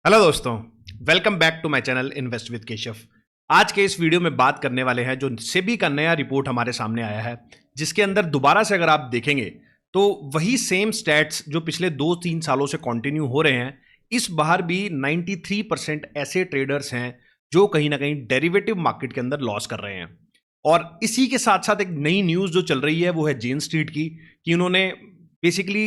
Hello दोस्तों, welcome back to my channel invest with Keshav. आज के इस वीडियो में बात करने वाले हैं जो सेबी का नया रिपोर्ट हमारे सामने आया है, जिसके अंदर दोबारा से अगर आप देखेंगे तो वही सेम स्टैट्स जो पिछले 2-3 सालों से कंटिन्यू हो रहे हैं। इस बार भी 93% ऐसे ट्रेडर्स हैं जो कहीं ना कहीं डेरिवेटिव मार्केट के अंदर लॉस कर रहे हैं। और इसी के साथ साथ एक नई न्यूज़ जो चल रही है वो है जेन स्ट्रीट की, कि उन्होंने बेसिकली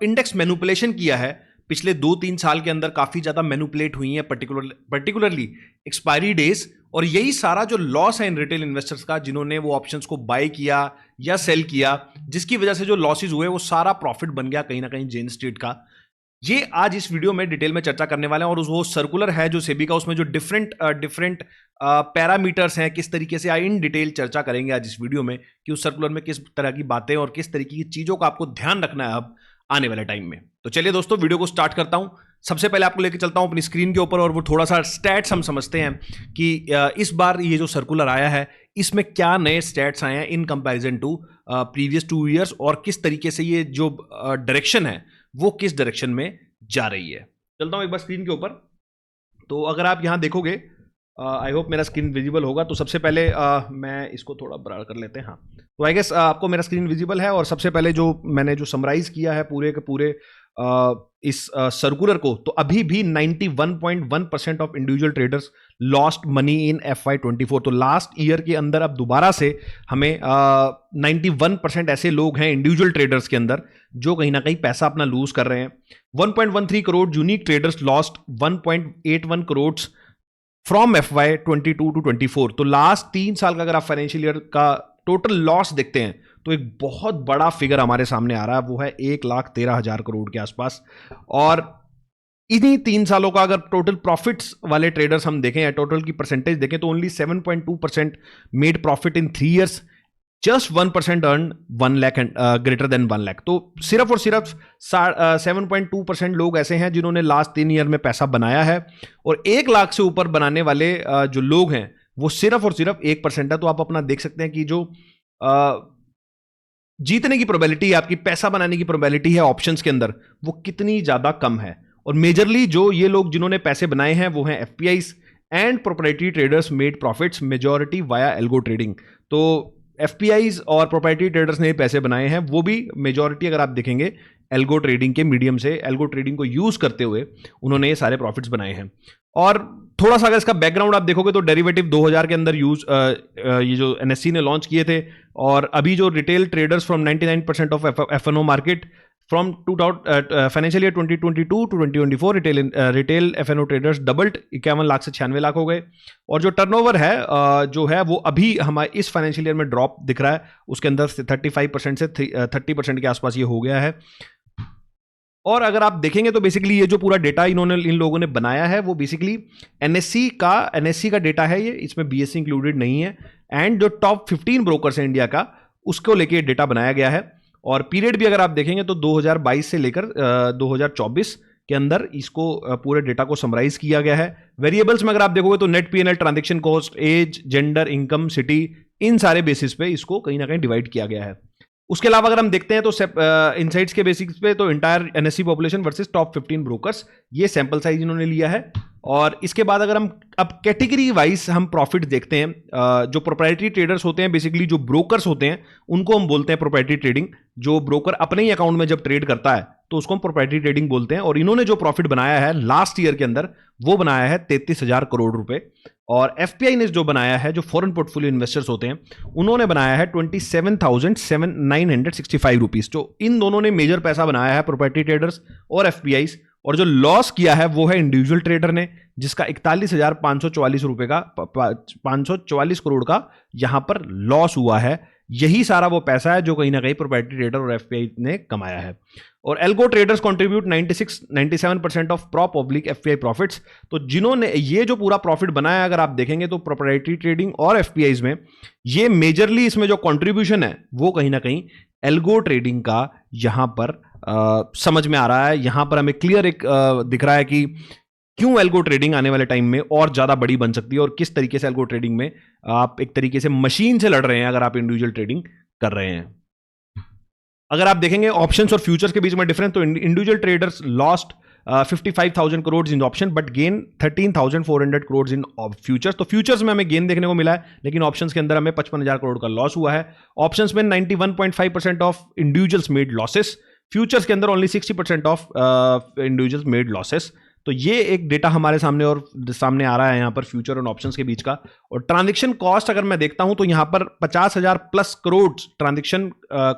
इंडेक्स मैनिपुलेशन किया है। पिछले 2-3 साल के अंदर काफी ज्यादा मैनिपुलेट हुई हैं पर्टिकुलरली एक्सपायरी डेज, और यही सारा जो लॉस है इन रिटेल इन्वेस्टर्स का, जिन्होंने वो ऑप्शंस को बाय किया या सेल किया, जिसकी वजह से जो लॉसेज हुए वो सारा प्रॉफिट बन गया कहीं ना कहीं जेन स्ट्रीट का। ये आज इस वीडियो में डिटेल में चर्चा करने वाले हैं। और वो सर्कुलर है जो सेबी का, उसमें जो डिफरेंट पैरामीटर्स हैं, किस तरीके से इन डिटेल चर्चा करेंगे आज इस वीडियो में कि उस सर्कुलर में किस तरह की बातें और किस तरीके की चीजों का आपको ध्यान रखना है अब आने वाले टाइम में। तो चलिए दोस्तों, वीडियो को स्टार्ट करता हूं। सबसे पहले आपको लेकर चलता हूं अपनी स्क्रीन के ऊपर, और वो थोड़ा सा स्टैट्स हम समझते हैं कि इस बार ये जो सर्कुलर आया है इसमें क्या नए स्टैट्स आए हैं in comparison to previous 2 years, और किस तरीके से ये जो डायरेक्शन है वो किस डायरेक्शन में जा रही है। चलता हूं एक बार स्क्रीन के ऊपर। तो अगर आप यहां देखोगे, आई होप मेरा स्क्रीन विजिबल होगा। तो सबसे पहले मैं इसको थोड़ा बड़ा कर लेते हैं। हाँ, तो आई गेस आपको मेरा स्क्रीन विजिबल है। और सबसे पहले जो मैंने जो समराइज किया है पूरे के पूरे इस सर्कुलर को, तो अभी भी 91.1% of individual traders lost money in FY24। तो लास्ट ईयर के अंदर अब दोबारा से हमें 91% ऐसे लोग हैं इंडिविजुअल ट्रेडर्स के अंदर जो कहीं ना कहीं पैसा अपना लूज कर रहे हैं। 1.13 crore unique traders lost 1.81 crore from FY22 to 24। तो लास्ट 3 साल का अगर आप फाइनेंशियल ईयर का टोटल लॉस देखते हैं तो एक बहुत बड़ा फिगर हमारे सामने आ रहा है, वो है 1,13,000 करोड़ के आसपास। और इन्हीं 3 सालों का अगर टोटल प्रॉफिट्स वाले ट्रेडर्स हम देखें या टोटल की परसेंटेज देखें तो only 7.2% made profit in 3 years, just 1% earn 1 lakh and greater than 1 lakh. तो सिर्फ और सिर्फ 7.2% लोग ऐसे हैं जिन्होंने लास्ट 3 ईयर में पैसा बनाया है, और 1 लाख से ऊपर बनाने वाले जो लोग हैं वो सिर्फ और सिर्फ 1% है। तो आप अपना देख सकते हैं कि जो जीतने की प्रोबेबिलिटी है, आपकी पैसा बनाने की प्रोबेबिलिटी है ऑप्शंस के अंदर, वो कितनी ज्यादा कम है। और मेजरली जो ये लोग जिन्होंने पैसे बनाए हैं वो हैं FPIs and proprietary traders made profits majority via algo trading. तो FPIs और प्रोप्राइटरी ट्रेडर्स ने पैसे बनाए हैं, वो भी मेजॉरिटी अगर आप देखेंगे एल्गो ट्रेडिंग के मीडियम से, एल्गो ट्रेडिंग को यूज करते हुए उन्होंने ये सारे प्रॉफिट्स बनाए हैं। और थोड़ा सा अगर इसका बैकग्राउंड आप देखोगे तो डेरिवेटिव 2000 के अंदर ये जो NSE ने लॉन्च किए थे, और अभी जो retail traders from 99% of FNO market from financial year 2022 to 2024 retail FNO traders doubled, 51 lakh से 96 लाख हो गए। और जो टर्नओवर है जो है वो अभी हमारे इस फाइनेंशियल ईयर में ड्रॉप दिख रहा है, उसके अंदर 35% से 30% के आसपास ये हो गया है। और अगर आप देखेंगे तो बेसिकली ये जो पूरा डेटा इन लोगों ने बनाया है वो बेसिकली NSE का डेटा है, ये इसमें BSE इंक्लूडेड नहीं है। एंड जो टॉप 15 ब्रोकर्स हैं इंडिया का, उसको लेके डेटा बनाया गया है। और पीरियड भी अगर आप देखेंगे तो 2022 से लेकर 2024 के अंदर इसको पूरे डेटा को समराइज किया गया है। वेरिएबल्स में अगर आप देखोगे तो net PNL, transaction cost, age, gender, income, city, इन सारे बेसिस पे इसको कहीं ना कहीं डिवाइड किया गया है। उसके अलावा अगर हम देखते हैं तो इनसाइट्स के बेसिस पे तो entire NSE population versus top 15 brokers, ये सैंपल साइज इन्होंने लिया है। और इसके बाद अगर हम अब कैटेगरी वाइज हम प्रॉफिट देखते हैं, जो प्रोप्राइटरी ट्रेडर्स होते हैं, बेसिकली जो ब्रोकर्स होते हैं उनको हम बोलते हैं प्रोप्राइटरी ट्रेडिंग। जो ब्रोकर अपने ही अकाउंट में जब ट्रेड करता है तो उसको हम प्रोप्राइटरी ट्रेडिंग बोलते हैं। और इन्होंने जो प्रॉफिट बनाया है लास्ट ईयर के अंदर वो बनाया है 33,000 करोड़ रुपए। और FPI ने जो बनाया है, जो फॉरेन पोर्टफोलियो इन्वेस्टर्स होते हैं, उन्होंने बनाया है 27,965 रुपीज। तो इन दोनों ने मेजर पैसा बनाया है, प्रोप्राइटरी ट्रेडर्स और FPIs। और जो लॉस किया है वो है इंडिविजुअल ट्रेडर ने, जिसका 41,544 रुपए का 544 करोड़ का यहां पर लॉस हुआ है। यही सारा वो पैसा है जो कहीं ना कहीं प्रोप्राइटरी ट्रेडर और FPI ने कमाया है। और algo traders contribute 97% of FPI profits. तो जिन्होंने ये जो पूरा प्रॉफिट बनाया, अगर आप देखेंगे तो प्रोप्राइटरी ट्रेडिंग और FPIs में ये मेजरली इसमें जो कंट्रीब्यूशन है वो कहीं ना कहीं एल्गो ट्रेडिंग का यहां पर समझ में आ रहा है। यहां पर हमें क्लियर एक दिख रहा है कि क्यों एल्गो ट्रेडिंग आने वाले टाइम में और ज्यादा बड़ी बन सकती है, और किस तरीके से एल्गो ट्रेडिंग में आप एक तरीके से मशीन से लड़ रहे हैं अगर आप इंडिविजुअल ट्रेडिंग कर रहे हैं। अगर आप देखेंगे ऑप्शंस और फ्यूचर्स के बीच में डिफरेंस, तो individual traders lost 55,000 crore in option but gain 13,400 crore in futures. तो फ्यूचर्स में हमें गेन देखने को मिला है, लेकिन ऑप्शंस के अंदर हमें 55,000 करोड़ का लॉस हुआ है। ऑप्शंस में 91.5% of individuals made losses, futures के अंदर only 60% of individuals made losses. तो ये एक डेटा हमारे सामने आ रहा है यहाँ पर फ्यूचर और ऑप्शंस के बीच का। और ट्रांजैक्शन कॉस्ट अगर मैं देखता हूं तो यहाँ पर 50,000 plus crore transaction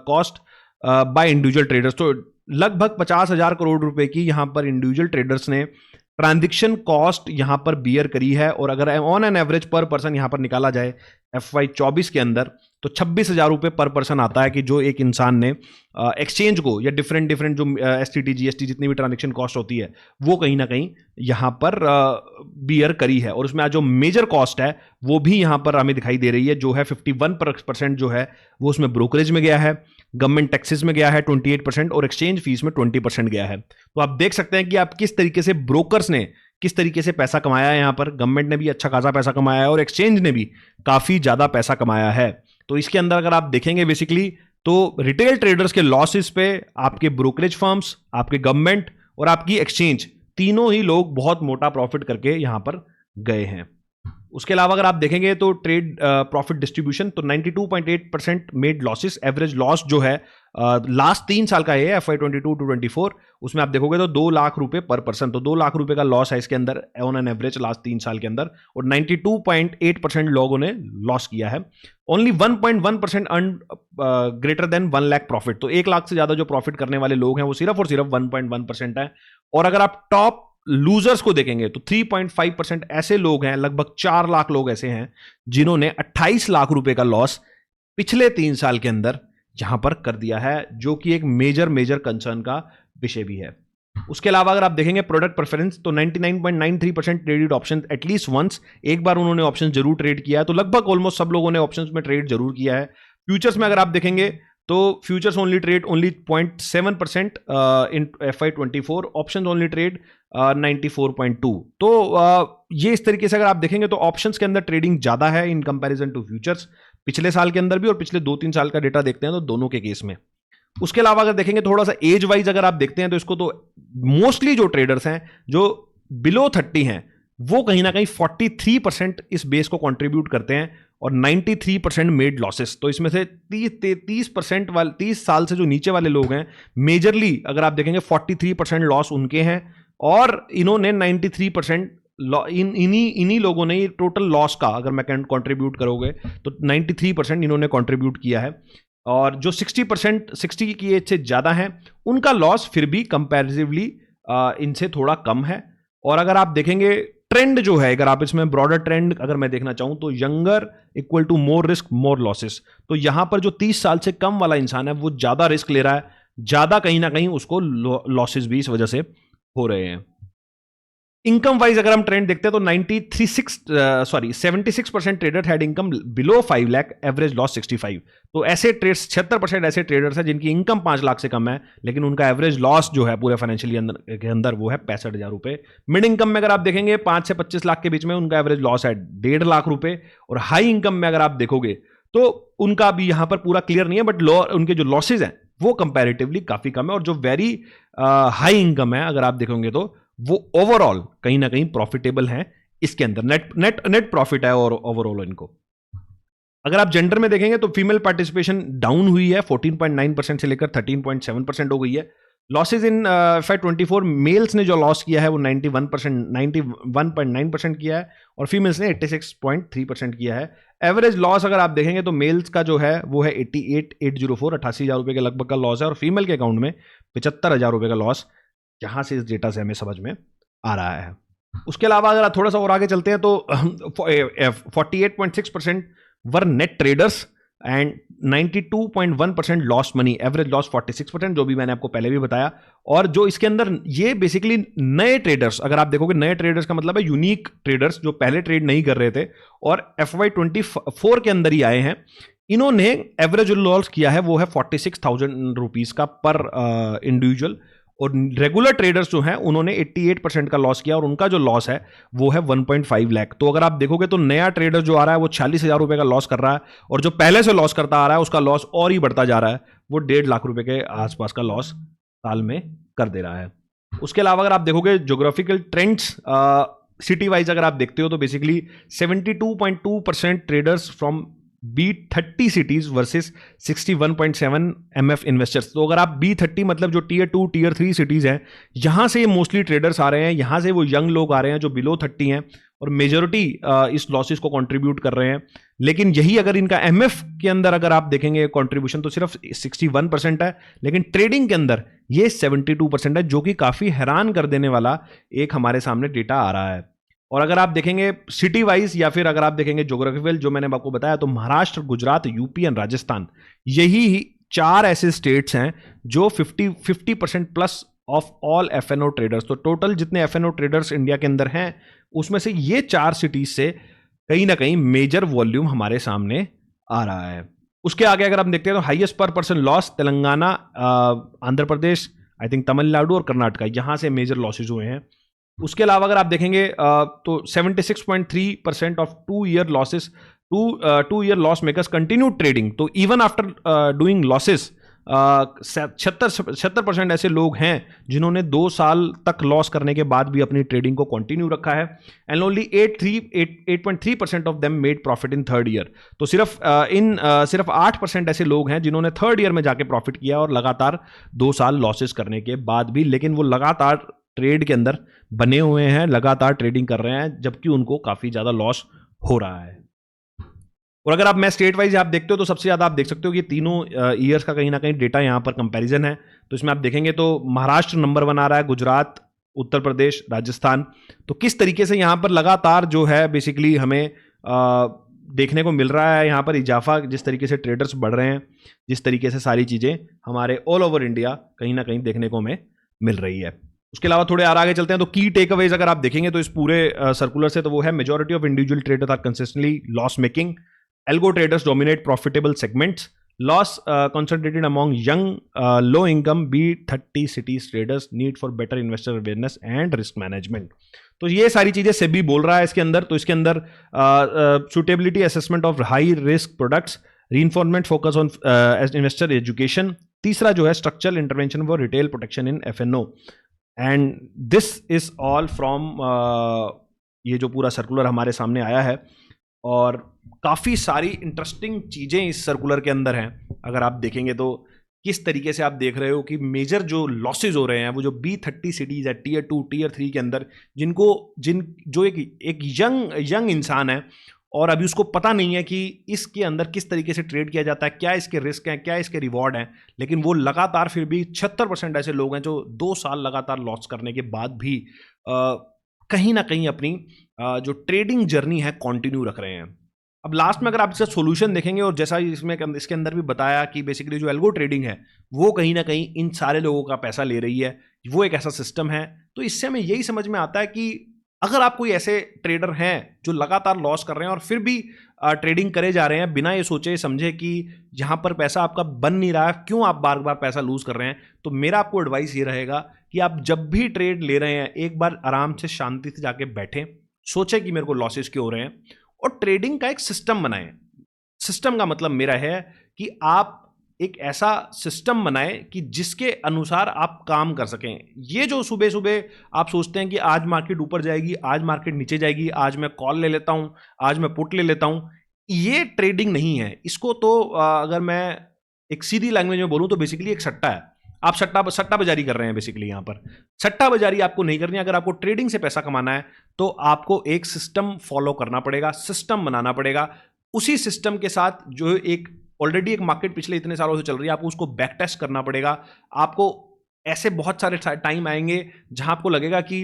cost by individual traders. तो लगभग 50,000 करोड़ रुपए की यहाँ पर इंडिविजुअल ट्रेडर्स ने ट्रांजैक्शन कॉस्ट यहां पर बियर करी है। और अगर ऑन एन एवरेज पर पर्सन यहां पर निकाला जाए FY24 के अंदर तो 26,000 रुपए पर पर्सन आता है कि जो एक इंसान ने एक्सचेंज को या डिफरेंट जो STT GST जितनी भी ट्रांजैक्शन कॉस्ट होती है वो कहीं ना कहीं यहां पर बियर करी है। और उसमें जो मेजर कॉस्ट है वो भी यहां पर हमें दिखाई दे रही है, जो है 51% जो है वो उसमें ब्रोकरेज में गया है, गवर्नमेंट टैक्सेस में गया है 28% और एक्सचेंज फीस में 20% गया है। तो आप देख सकते हैं कि आप किस तरीके से ब्रोकर्स ने किस तरीके से पैसा कमाया है। यहां पर गवर्नमेंट ने भी अच्छा खासा पैसा कमाया है और एक्सचेंज ने भी काफी ज्यादा पैसा कमाया है। तो इसके अंदर अगर आप देखेंगे बेसिकली तो रिटेल ट्रेडर्स के लॉसेस पे आपके ब्रोकरेज फर्म्स, आपके गवर्नमेंट और आपकी एक्सचेंज तीनों ही लोग बहुत मोटा प्रॉफिट करके यहां पर गए हैं। उसके अलावा अगर आप देखेंगे तो ट्रेड प्रॉफिट डिस्ट्रीब्यूशन तो 92.8% मेड लॉसेस। एवरेज लॉस जो है लास्ट 3 साल का है FY22 to 24, उसमें आप देखोगे तो 2 लाख रुपए पर पर्सन, तो 2 लाख रुपए का लॉस है इसके अंदर ऑन एन एवरेज लास्ट 3 साल के अंदर। और 92.8% लोगों ने लॉस किया है। Only 1.1% earn greater than 1 lakh profit. तो 1 लाख से ज्यादा जो प्रॉफिट करने वाले लोग हैं वो सिर्फ और सिर्फ 1.1% है। और अगर आप टॉप लूजर्स को देखेंगे तो 3.5% ऐसे लोग हैं, लगभग 4 लाख लोग ऐसे हैं जिन्होंने 28 लाख रुपए का लॉस पिछले 3 साल के अंदर यहां पर कर दिया है, जो कि एक मेजर कंसर्न का विषय भी है। उसके अलावा अगर आप देखेंगे प्रोडक्ट प्रेफरेंस तो 99.93% ट्रेडेड ऑप्शन एटलीस्ट वंस, एक बार उन्होंने ऑप्शन जरूर ट्रेड किया है। तो लगभग ऑलमोस्ट सब लोगों ने ऑप्शंस में ट्रेड जरूर किया है। फ्यूचर्स में अगर आप देखेंगे तो फ्यूचर्स ओनली ट्रेड ओनली 0.7% इन FY24, ऑप्शन ओनली ट्रेड 94.2। तो ये इस तरीके से अगर आप देखेंगे तो ऑप्शंस के अंदर ट्रेडिंग ज्यादा है इन कंपैरिजन टू फ्यूचर्स, पिछले साल के अंदर भी और पिछले 2-3 साल का डेटा देखते हैं तो दोनों के केस में। उसके अलावा अगर देखेंगे थोड़ा सा एज वाइज अगर आप देखते हैं तो इसको तो मोस्टली जो ट्रेडर्स हैं जो बिलो 30 हैं वो कहीं ना कहीं 43% इस बेस को कंट्रीब्यूट करते हैं और 93% मेड लॉसेस। तो इसमें से 30% वाले 30 साल से जो नीचे वाले लोग हैं मेजरली अगर आप देखेंगे 43% लॉस उनके हैं और इन्होंने 93% इन्हीं लोगों ने टोटल लॉस का अगर मैं कंट्रीब्यूट करोगे तो 93% इन्होंने कंट्रीब्यूट किया है। और जो 60 की एज से ज्यादा हैं उनका लॉस फिर भी कंपैरेटिवली इनसे थोड़ा कम है। और अगर आप देखेंगे ट्रेंड जो है, अगर आप इसमें ब्रॉडर ट्रेंड अगर मैं देखना चाहूं तो younger equal to more risk more losses. तो यहां पर जो 30 साल से कम वाला इंसान है वो ज्यादा रिस्क ले रहा है, ज्यादा कहीं ना कहीं उसको लॉसेस भी इस वजह से हो रहे हैं। इनकम वाइज अगर हम ट्रेंड देखते हैं तो 76% trader had income below 5 lakh, average loss 65। तो ऐसे ट्रेड्स 76% ऐसे ट्रेडर्स हैं जिनकी इनकम 5 लाख से कम है लेकिन उनका एवरेज लॉस जो है पूरे फाइनेंशियल ईयर के अंदर वो है 65,000 रुपए। मिड इनकम में अगर आप देखेंगे 5 से 25 लाख के बीच में उनका एवरेज लॉस है 1.5 लाख रुपए। और हाई इनकम में अगर आप देखोगे तो उनका भी यहां पर पूरा क्लियर नहीं है बट उनके जो लॉसेज हैं वो कंपैरेटिवली काफी कम है। और जो वेरी हाई इनकम है अगर आप देखोगे तो वो ओवरऑल कहीं ना कहीं प्रॉफिटेबल हैं इसके अंदर, नेट प्रॉफिट है और ओवरऑल इनको। अगर आप जेंडर में देखेंगे तो फीमेल पार्टिसिपेशन डाउन हुई है 14.9% से लेकर 13.7% हो गई है। लॉसेज इन FY24 मेल्स ने जो लॉस किया है वो 91.9% किया है और फीमेल्स ने 86.3% किया है। एवरेज लॉस अगर आप देखेंगे तो मेल्स का जो है वो है 88,804, 88,000 रुपए के लगभग का लॉस है और फीमेल के अकाउंट में 75,000 रुपए का लॉस, जहां से इस डेटा से हमें समझ में आ रहा है। उसके अलावा अगर थोड़ा सा और आगे चलते हैं तो 48.6% were net traders and 92.1% lost money, average loss 46%, जो भी मैंने आपको पहले भी बताया। और जो इसके अंदर ये बेसिकली नए ट्रेडर्स, अगर आप देखोगे नए ट्रेडर्स का मतलब है यूनिक ट्रेडर्स जो पहले ट्रेड नहीं कर रहे थे और FY24 के अंदर ही आए हैं, इन्होंने एवरेज लॉस किया है वो है 46,000 रुपीज का पर इंडिविजुअल। और रेगुलर ट्रेडर्स जो हैं उन्होंने 88% का लॉस किया और उनका जो लॉस है वो है 1.5 लाख। तो अगर आप देखोगे तो नया ट्रेडर जो आ रहा है वो 46,000 रुपए का लॉस कर रहा है और जो पहले से लॉस करता आ रहा है उसका लॉस और ही बढ़ता जा रहा है, वो 1.5 लाख रुपए के आसपास का लॉस साल में कर दे रहा है। उसके अलावा अगर आप देखोगे ज्योग्राफिकल ट्रेंड्स सिटी वाइज अगर आप देखते हो तो basically 72.2% traders from B30 cities versus 61.7 MF investors. तो अगर आप B30 मतलब जो टीयर 2 टीयर 3 सिटीज हैं, यहां से मोस्टली ट्रेडर्स आ रहे हैं, यहां से वो यंग लोग आ रहे हैं जो बिलो 30 हैं और मेजोरिटी इस लॉसेस को कंट्रीब्यूट कर रहे हैं। लेकिन यही अगर इनका MF के अंदर अगर आप देखेंगे कंट्रीब्यूशन तो सिर्फ 61% है, लेकिन ट्रेडिंग के अंदर ये 72% है, जो कि काफी हैरान कर देने वाला एक हमारे सामने डेटा आ रहा है। और अगर आप देखेंगे सिटी वाइज या फिर अगर आप देखेंगे ज्योग्राफिकल, जो मैंने आपको बताया, तो महाराष्ट्र, गुजरात, यूपी एंड राजस्थान, यही 4 ऐसे स्टेट्स हैं जो 50% plus of all FNO traders. तो टोटल जितने FNO ट्रेडर्स इंडिया के अंदर हैं उसमें से ये 4 सिटीज से कहीं ना कहीं मेजर वॉल्यूम हमारे सामने आ रहा है। उसके आगे अगर आप देखते हैं तो हाईएस्ट पर person loss Telangana, Andhra Pradesh, I think Tamil Nadu और कर्नाटका, यहां से मेजर लॉसेज हुए हैं। उसके अलावा अगर आप देखेंगे तो 76.3% of 2 year losses, 2 year loss makers continue trading. तो इवन आफ्टर डूइंग लॉसेस 76% ऐसे लोग हैं जिन्होंने 2 साल तक लॉस करने के बाद भी अपनी ट्रेडिंग को कंटिन्यू रखा है। And only 8.3% of them made profit in 3rd year. तो सिर्फ 8% ऐसे लोग हैं जिन्होंने 3rd ईयर में जाके प्रॉफिट किया और लगातार 2 साल लॉसेस करने के बाद भी, लेकिन वो लगातार ट्रेड के अंदर बने हुए हैं, लगातार ट्रेडिंग कर रहे हैं, जबकि उनको काफी ज्यादा लॉस हो रहा है। और अगर आप मैं स्टेट वाइज आप देखते हो तो सबसे ज्यादा आप देख सकते हो कि तीनों ईयर्स का कहीं ना कहीं डेटा यहां पर कंपैरिजन है। तो इसमें आप देखेंगे तो महाराष्ट्र नंबर 1 आ रहा है, गुजरात, उत्तर प्रदेश, राजस्थान। तो किस तरीके से यहां पर लगातार जो है बेसिकली हमें देखने को मिल रहा है यहां पर इजाफा, जिस तरीके से ट्रेडर्स बढ़ रहे हैं, जिस तरीके से सारी चीजें हमारे ऑल ओवर इंडिया कहीं ना कहीं देखने को हमें मिल रही है। उसके अलावा थोड़े और आगे चलते हैं तो की टेक अवेज अगर आप देखेंगे तो इस पूरे सर्कुलर से, तो वो है majority of individual traders are consistently loss making, algo traders dominate profitable segments, loss concentrated among young low income B30 cities traders, need for better investor awareness and risk management। तो ये सारी चीजें सेबी बोल रहा है इसके अंदर। तो इसके अंदर suitability assessment of high risk products, reinforcement focus on investor education, तीसरा जो है structural intervention for retail protection in FNO। And this is all from ये जो पूरा सर्कुलर हमारे सामने आया है, और काफ़ी सारी इंटरेस्टिंग चीज़ें इस सर्कुलर के अंदर हैं। अगर आप देखेंगे तो किस तरीके से आप देख रहे हो कि मेजर जो लॉसेज हो रहे हैं वो जो B30 सिटीज़ है टीयर 2 टीयर 3 के अंदर, जो एक यंग इंसान है और अभी उसको पता नहीं है कि इसके अंदर किस तरीके से ट्रेड किया जाता है, क्या इसके रिस्क हैं, क्या इसके रिवॉर्ड हैं, लेकिन वो लगातार फिर भी 76% ऐसे लोग हैं जो 2 साल लगातार लॉस करने के बाद भी कहीं ना कहीं अपनी जो ट्रेडिंग जर्नी है कंटिन्यू रख रहे हैं। अब लास्ट में अगर आप इसका सोल्यूशन देखेंगे, और जैसा इसके अंदर भी बताया कि बेसिकली जो एल्गो ट्रेडिंग है वो कहीं ना कहीं इन सारे लोगों का पैसा ले रही है, वो एक ऐसा सिस्टम है। तो इससे हमें यही समझ में आता है कि अगर आप कोई ऐसे ट्रेडर हैं जो लगातार लॉस कर रहे हैं और फिर भी ट्रेडिंग करे जा रहे हैं बिना ये सोचे समझे कि यहाँ पर पैसा आपका बन नहीं रहा है, क्यों आप बार बार पैसा लूज कर रहे हैं, तो मेरा आपको एडवाइस ये रहेगा कि आप जब भी ट्रेड ले रहे हैं एक बार आराम से शांति से जाके बैठें, सोचें कि मेरे को लॉसेस क्यों हो रहे हैं, और ट्रेडिंग का एक सिस्टम बनाएं। सिस्टम का मतलब मेरा है कि आप एक ऐसा सिस्टम बनाएं कि जिसके अनुसार आप काम कर सकें। ये जो सुबह सुबह आप सोचते हैं कि आज मार्केट ऊपर जाएगी, आज मार्केट नीचे जाएगी, आज मैं कॉल ले लेता हूं, आज मैं पुट ले लेता हूं, ये ट्रेडिंग नहीं है। इसको तो अगर मैं एक सीधी लैंग्वेज में बोलूं तो बेसिकली एक सट्टा है। आप सट्टा बाजारी कर रहे हैं बेसिकली। यहां पर सट्टा बाजारी आपको नहीं करनी। अगर आपको ट्रेडिंग से पैसा कमाना है तो आपको एक सिस्टम फॉलो करना पड़ेगा, सिस्टम बनाना पड़ेगा। उसी सिस्टम के साथ जो एक ऑलरेडी एक मार्केट पिछले इतने सालों से चल रही है, आपको उसको बैक टेस्ट करना पड़ेगा। आपको ऐसे बहुत सारे टाइम आएंगे जहां आपको लगेगा कि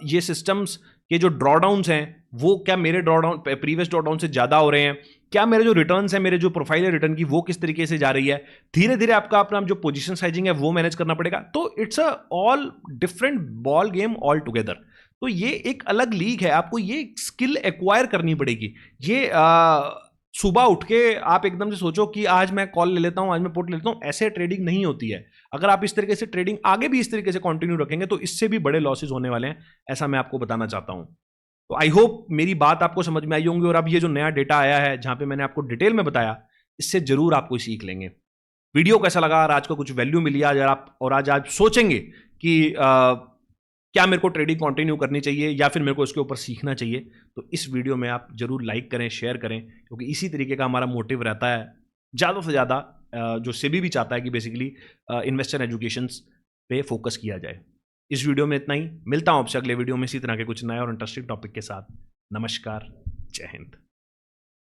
ये सिस्टम्स के जो ड्रॉडाउन्स हैं वो क्या मेरे प्रीवियस ड्रॉडाउन से ज़्यादा हो रहे हैं, क्या मेरे जो रिटर्न्स हैं, मेरे जो प्रोफाइल है रिटर्न की, वो किस तरीके से जा रही है। धीरे धीरे आपका अपना जो पोजीशन साइजिंग है वो मैनेज करना पड़ेगा। तो it's a all different ball game all together. तो ये एक अलग लीग है, आपको ये स्किल एक्वायर करनी पड़ेगी। ये सुबह उठ के आप एकदम से सोचो कि आज मैं कॉल ले लेता हूं, आज मैं पुट ले लेता हूं, ऐसे ट्रेडिंग नहीं होती है। अगर आप इस तरीके से ट्रेडिंग आगे भी इस तरीके से कंटिन्यू रखेंगे तो इससे भी बड़े लॉसेस होने वाले हैं, ऐसा मैं आपको बताना चाहता हूं। तो आई होप मेरी बात आपको समझ में आई होंगी, और अब ये जो नया डेटा आया है जहां पे मैंने आपको डिटेल में बताया, इससे जरूर आप कोई सीख लेंगे। वीडियो कैसा लगा, आज का कुछ वैल्यू मिली आज आप, और आज आप सोचेंगे कि क्या मेरे को ट्रेडिंग कंटिन्यू करनी चाहिए या फिर मेरे को इसके ऊपर सीखना चाहिए, तो इस वीडियो में आप जरूर लाइक करें, शेयर करें, क्योंकि इसी तरीके का हमारा मोटिव रहता है ज़्यादा से ज़्यादा जो सेबी भी चाहता है कि बेसिकली इन्वेस्टर एजुकेशंस पे फोकस किया जाए। इस वीडियो में इतना ही, मिलता हूँ आपसे अगले वीडियो में इसी तरह के कुछ नए और इंटरेस्टिंग टॉपिक के साथ। नमस्कार, जय हिंद।